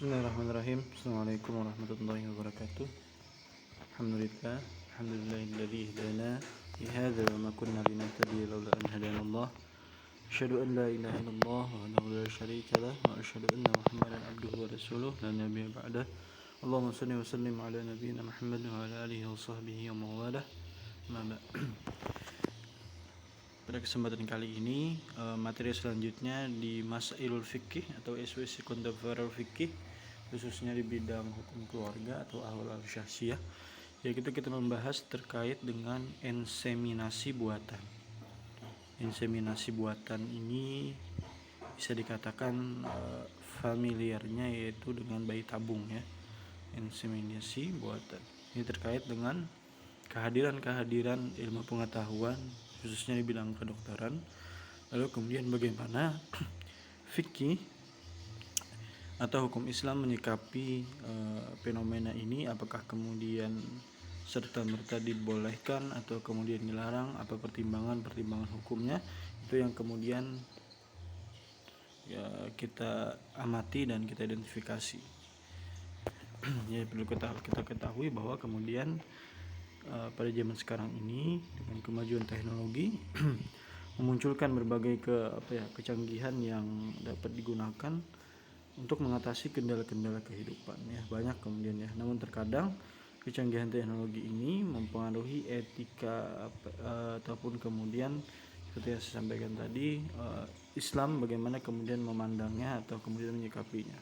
Bismillahirrahmanirrahim. Assalamualaikum warahmatullahi wabarakatuh. Alhamdulillah, alhamdulillahilladzi hadana li hadza wa ma kunna linahtadiya laula an hadanallah. Asyhadu an la ilaha illallah wahdahu la syarika lah wa asyhadu anna Muhammadan abduhu wa rasuluh la nabiyya ba'dah. Allahumma shalli wa sallim ala nabiyyina Muhammad wa ala alihi wa sahbihi wa mawalah. Pada kesempatan kali ini materi selanjutnya di Masailul Fikih atau isu-isu kontemporer fikih, khususnya di bidang hukum keluarga atau ahwal al-syahsiyah, yaitu kita membahas terkait dengan inseminasi buatan. Inseminasi buatan ini bisa dikatakan familiarnya yaitu dengan bayi tabung ya. Inseminasi buatan ini terkait dengan kehadiran ilmu pengetahuan khususnya di bidang kedokteran. Lalu kemudian bagaimana fikih atau hukum Islam menyikapi fenomena ini, apakah kemudian serta-merta dibolehkan atau kemudian dilarang, apa pertimbangan hukumnya, itu yang kemudian ya kita amati dan kita identifikasi. Ya, perlu kita ketahui bahwa kemudian pada zaman sekarang ini dengan kemajuan teknologi memunculkan berbagai kecanggihan yang dapat digunakan untuk mengatasi kendala-kendala kehidupan ya, banyak kemudian ya. Namun terkadang kecanggihan teknologi ini mempengaruhi etika ataupun kemudian seperti yang saya sampaikan tadi, Islam bagaimana kemudian memandangnya atau kemudian menyikapinya.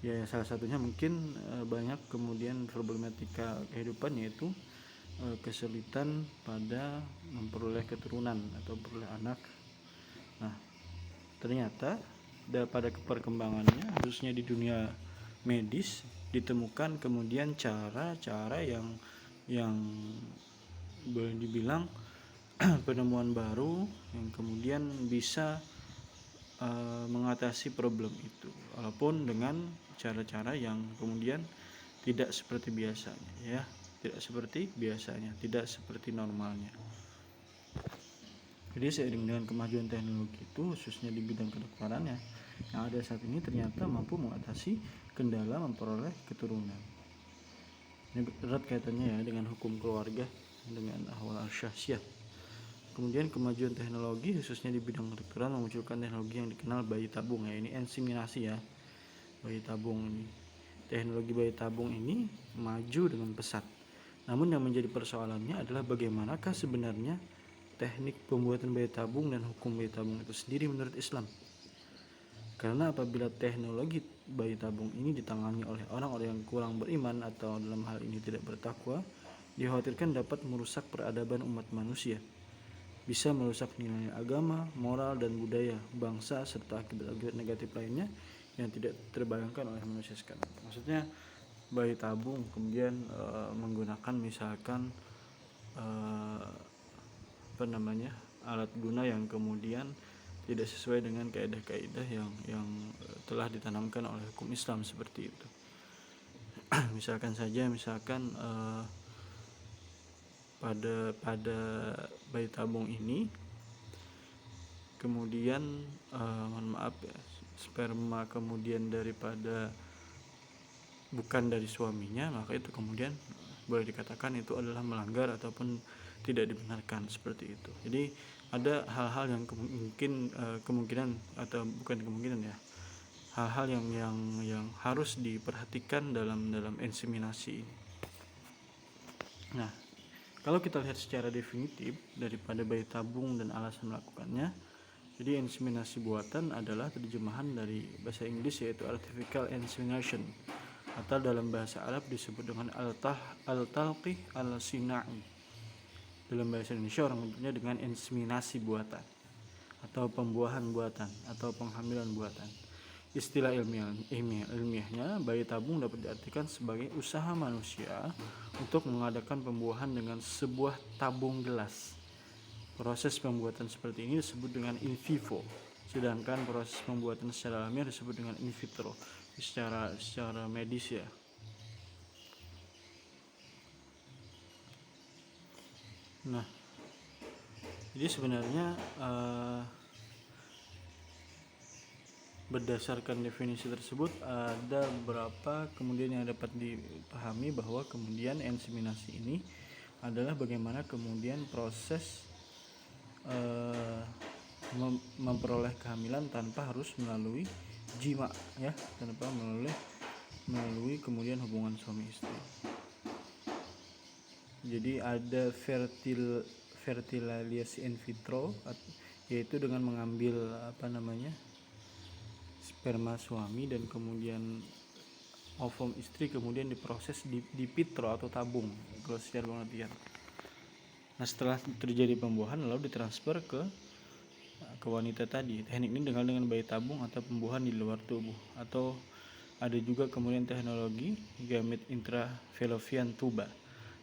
Ya, salah satunya mungkin banyak kemudian problematika kehidupan, yaitu kesulitan pada memperoleh keturunan atau memperoleh anak. Nah, ternyata pada perkembangannya khususnya di dunia medis ditemukan kemudian cara-cara yang boleh dibilang penemuan baru yang kemudian bisa mengatasi problem itu, walaupun dengan cara-cara yang kemudian tidak seperti biasanya ya, tidak seperti normalnya. Jadi seiring dengan kemajuan teknologi itu, khususnya di bidang kedokteran ya, yang ada saat ini ternyata mampu mengatasi kendala memperoleh keturunan. Ini erat kaitannya ya dengan hukum keluarga, dengan ahwal al-syahsiyah. Kemudian kemajuan teknologi khususnya di bidang kedokteran memunculkan teknologi yang dikenal bayi tabung ya, ini inseminasi ya. Bayi tabung ini, teknologi bayi tabung ini maju dengan pesat. Namun yang menjadi persoalannya adalah bagaimanakah sebenarnya teknik pembuatan bayi tabung dan hukum bayi tabung itu sendiri menurut Islam. Karena apabila teknologi bayi tabung ini ditangani oleh orang-orang yang kurang beriman atau dalam hal ini tidak bertakwa, dikhawatirkan dapat merusak peradaban umat manusia, bisa merusak nilai agama, moral dan budaya bangsa serta akibat-akibat negatif lainnya yang tidak terbayangkan oleh manusia sekarang. Maksudnya bayi tabung kemudian menggunakan misalkan alat guna yang kemudian tidak sesuai dengan kaidah-kaidah yang telah ditanamkan oleh hukum Islam seperti itu. misalkan pada bayi tabung ini kemudian sperma kemudian daripada bukan dari suaminya, maka itu kemudian boleh dikatakan itu adalah melanggar ataupun tidak dibenarkan seperti itu. Jadi ada hal-hal yang kemungkinan atau bukan kemungkinan ya, hal-hal yang harus diperhatikan dalam inseminasi ini. Nah, kalau kita lihat secara definitif daripada bayi tabung dan alasan melakukannya, jadi inseminasi buatan adalah terjemahan dari bahasa Inggris yaitu artificial insemination, atau dalam bahasa Arab disebut dengan al-talqih al-sina'i. Dalam bahasa Indonesia orang menyebutnya dengan inseminasi buatan atau pembuahan buatan atau penghamilan buatan. Istilah ilmiahnya bayi tabung dapat diartikan sebagai usaha manusia untuk mengadakan pembuahan dengan sebuah tabung gelas. Proses pembuatan seperti ini disebut dengan in vivo, sedangkan proses pembuatan secara alamiah disebut dengan in vitro secara medis ya. Nah, jadi sebenarnya berdasarkan definisi tersebut ada beberapa kemudian yang dapat dipahami bahwa kemudian inseminasi ini adalah bagaimana kemudian proses memperoleh kehamilan tanpa harus melalui jima, ya, tanpa melalui kemudian hubungan suami istri. Jadi ada fertilasi in vitro, yaitu dengan mengambil sperma suami dan kemudian ovum istri kemudian diproses di vitro atau tabung kalau secara pengertian. Nah, setelah terjadi pembuahan lalu ditransfer ke wanita tadi. Teknik ini dikenal dengan bayi tabung atau pembuahan di luar tubuh, atau ada juga kemudian teknologi gamete intraFallopian tuba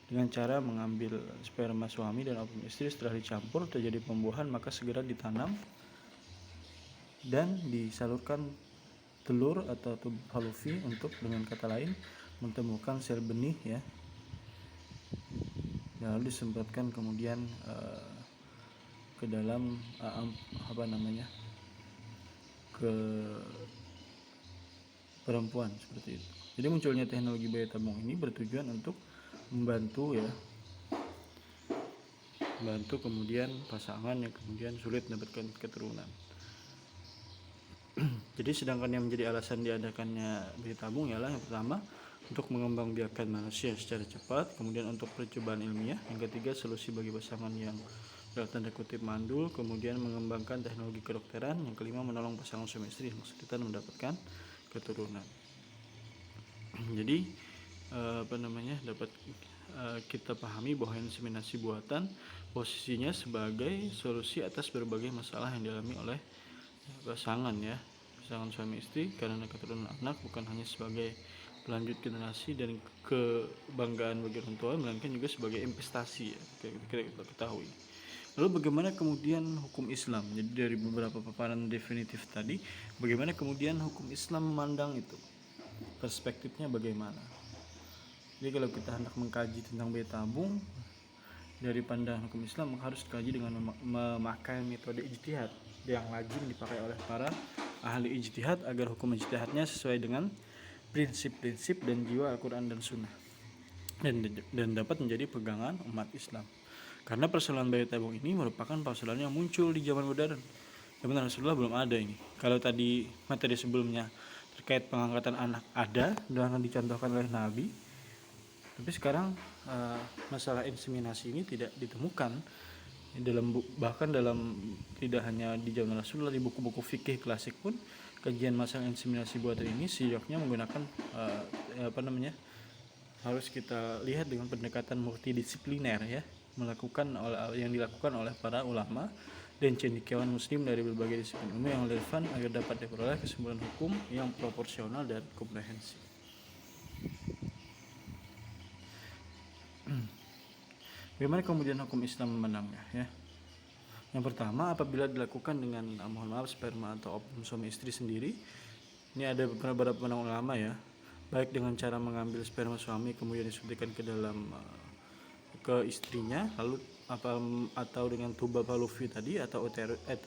dengan cara mengambil sperma suami dan ovum istri. Setelah dicampur terjadi pembuahan, maka segera ditanam dan disalurkan telur atau tub Fallopi untuk, dengan kata lain, menemukan sel benih, ya, lalu disemprotkan kemudian ke dalam ke perempuan seperti itu. Jadi munculnya teknologi bayi tabung ini bertujuan untuk membantu kemudian pasangan yang kemudian sulit mendapatkan keturunan. Jadi sedangkan yang menjadi alasan diadakannya bayi tabung ialah yang pertama untuk mengembangbiakan manusia secara cepat, kemudian untuk percobaan ilmiah, yang ketiga solusi bagi pasangan yang dalam tanda kutip mandul, kemudian mengembangkan teknologi kedokteran, yang kelima menolong pasangan suami istri maksud kita mendapatkan keturunan. Jadi dapat kita pahami bahwa inseminasi buatan posisinya sebagai solusi atas berbagai masalah yang dialami oleh pasangan suami istri karena keturunan anak bukan hanya sebagai pelanjut generasi dan kebanggaan bagi orang tua, melainkan juga sebagai investasi, ya, kita ketahui. Lalu bagaimana kemudian hukum Islam? Jadi dari beberapa paparan definitif tadi, bagaimana kemudian hukum Islam memandang itu? Perspektifnya bagaimana? Jadi kalau kita hendak mengkaji tentang bayi tabung dari pandangan hukum Islam, harus dikaji dengan memakai metode ijtihad yang lazim dipakai oleh para ahli ijtihad agar hukum ijtihadnya sesuai dengan prinsip-prinsip dan jiwa Al-Quran dan Sunnah dan dapat menjadi pegangan umat Islam. Karena persoalan bayi tabung ini merupakan persoalan yang muncul di zaman modern. Zaman Rasulullah belum ada ini. Kalau tadi materi sebelumnya terkait pengangkatan anak ada dan dicontohkan oleh Nabi, tapi sekarang masalah inseminasi ini tidak ditemukan bahkan tidak hanya di zaman Rasulullah, di buku-buku fikih klasik pun kajian masalah inseminasi buatan ini sejatinya menggunakan harus kita lihat dengan pendekatan multidisipliner, ya, yang dilakukan oleh para ulama dan cendekiawan muslim dari berbagai disiplin ilmu yang relevan agar dapat diperoleh kesimpulan hukum yang proporsional dan komprehensif. Bagaimana kemudian hukum Islam memandangnya, ya? Yang pertama, apabila dilakukan dengan sperma atau ovum suami istri sendiri, ini ada beberapa pandangan ulama, ya, baik dengan cara mengambil sperma suami kemudian disuntikkan ke dalam ke istrinya, lalu atau dengan tuba Fallopi tadi atau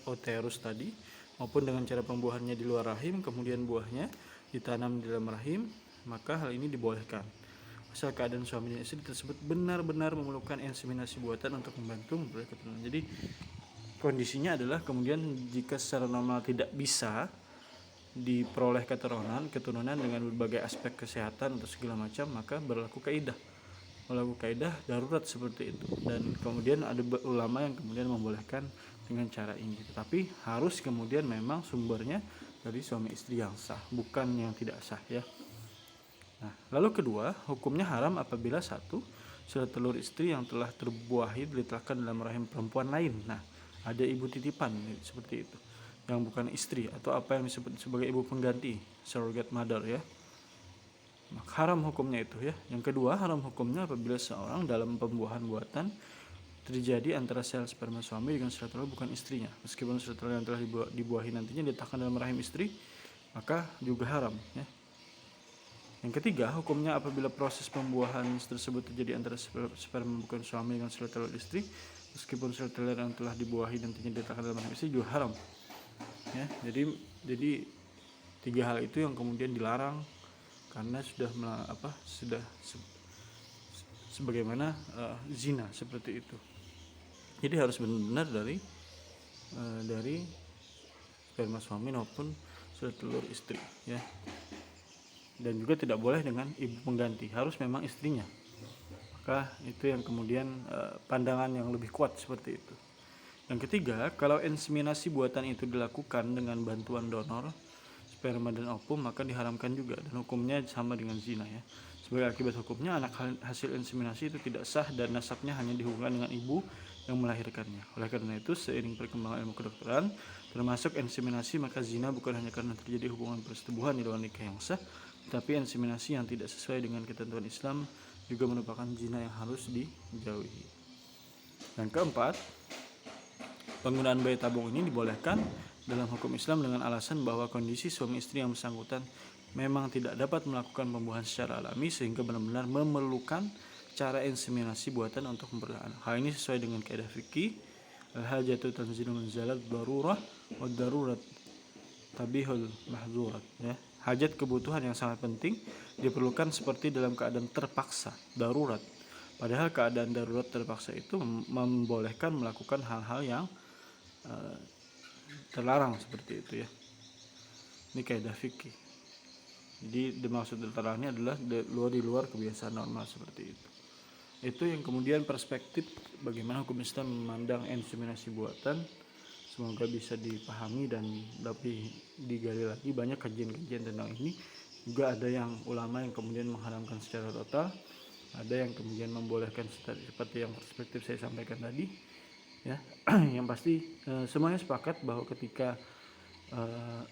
uterus tadi, maupun dengan cara pembuahannya di luar rahim kemudian buahnya ditanam di dalam rahim, maka hal ini dibolehkan asal keadaan suami dan istri tersebut benar-benar memerlukan inseminasi buatan untuk membantu memperoleh keturunan. Jadi kondisinya adalah kemudian jika secara normal tidak bisa diperoleh keturunan dengan berbagai aspek kesehatan atau segala macam, maka berlaku kaidah darurat seperti itu, dan kemudian ada ulama yang kemudian membolehkan dengan cara ini, tetapi harus kemudian memang sumbernya dari suami istri yang sah, bukan yang tidak sah, ya. Nah, lalu kedua, hukumnya haram apabila satu, sel telur istri yang telah terbuahi diletakkan dalam rahim perempuan lain. Nah, ada ibu titipan seperti itu, yang bukan istri, atau apa yang disebut sebagai ibu pengganti, surrogate mother, ya. Maka haram hukumnya itu, ya. Yang kedua, haram hukumnya apabila seorang dalam pembuahan buatan terjadi antara sel sperma suami dengan sel telur bukan istrinya, meskipun sel telur yang telah dibuahi nantinya diletakkan dalam rahim istri, maka juga haram, ya. Yang ketiga, hukumnya apabila proses pembuahan tersebut terjadi antara sperma bukan suami dengan sel telur istri, meskipun sel telur yang telah dibuahi nantinya diletakkan dalam rahim istri, juga haram, ya. Jadi Tiga hal itu yang kemudian dilarang karena sudah sebagaimana zina seperti itu. Jadi harus benar-benar dari sperma suami maupun telur istri ya. Dan juga tidak boleh dengan ibu pengganti, harus memang istrinya. Maka itu yang kemudian pandangan yang lebih kuat seperti itu. Yang ketiga, kalau inseminasi buatan itu dilakukan dengan bantuan donor sperma dan ovum, maka diharamkan juga dan hukumnya sama dengan zina ya. Sebagai akibat hukumnya, anak hasil inseminasi itu tidak sah dan nasabnya hanya dihubungkan dengan ibu yang melahirkannya. Oleh karena itu, seiring perkembangan ilmu kedokteran, termasuk inseminasi, maka zina bukan hanya karena terjadi hubungan persetubuhan di luar nikah yang sah, tetapi inseminasi yang tidak sesuai dengan ketentuan Islam juga merupakan zina yang harus dijauhi. Yang keempat, penggunaan bayi tabung ini dibolehkan dalam hukum Islam dengan alasan bahwa kondisi suami istri yang bersangkutan memang tidak dapat melakukan pembuahan secara alami sehingga benar-benar memerlukan cara inseminasi buatan untuk memperoleh anak. Hal ini sesuai dengan kaidah fikih al-hajatu tanzilu manzalat darurah wa darurat tabihul mahzurat ya. Hajat kebutuhan yang sangat penting diperlukan seperti dalam keadaan terpaksa, darurat. Padahal keadaan darurat terpaksa itu membolehkan melakukan hal-hal yang terlarang seperti itu ya. Ini kaidah fikih. Jadi dimaksud terlarangnya adalah di luar kebiasaan normal seperti itu. Itu yang kemudian perspektif bagaimana hukum Islam memandang inseminasi buatan. Semoga bisa dipahami dan lebih digali lagi. Banyak kajian-kajian tentang ini. Juga ada yang ulama yang kemudian mengharamkan secara total, ada yang kemudian membolehkan seperti yang perspektif saya sampaikan tadi ya. Yang pasti semuanya sepakat bahwa ketika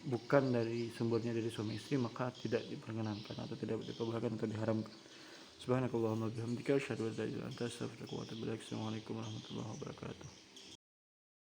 bukan dari sumbernya dari suami istri maka tidak diperkenankan atau tidak diperbolehkan atau diharamkan. Subhanakallahumma bihamdika asyhadu an la ilaha illa anta astaghfiruka wa atubu ilaik. Assalamualaikum warahmatullahi wabarakatuh.